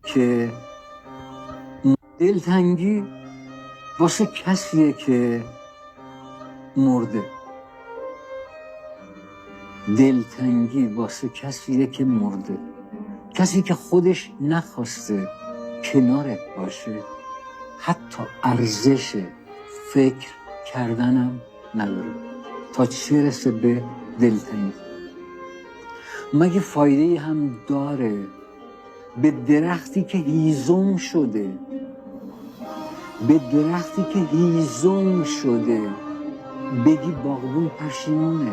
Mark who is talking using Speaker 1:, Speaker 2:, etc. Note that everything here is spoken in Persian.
Speaker 1: که دلتنگی واسه کسیه که مرده. دلتنگی واسه کسیه که مرده، کسی که خودش نخواسته کنارت باشه، حتی ارزش فکر کردنم نداره، تا چه رسه به دلتنگی. مگه فایده هم داره به درختی که هیزم شده، به درختی که هیزم شده بگی باغبون پشیمونه؟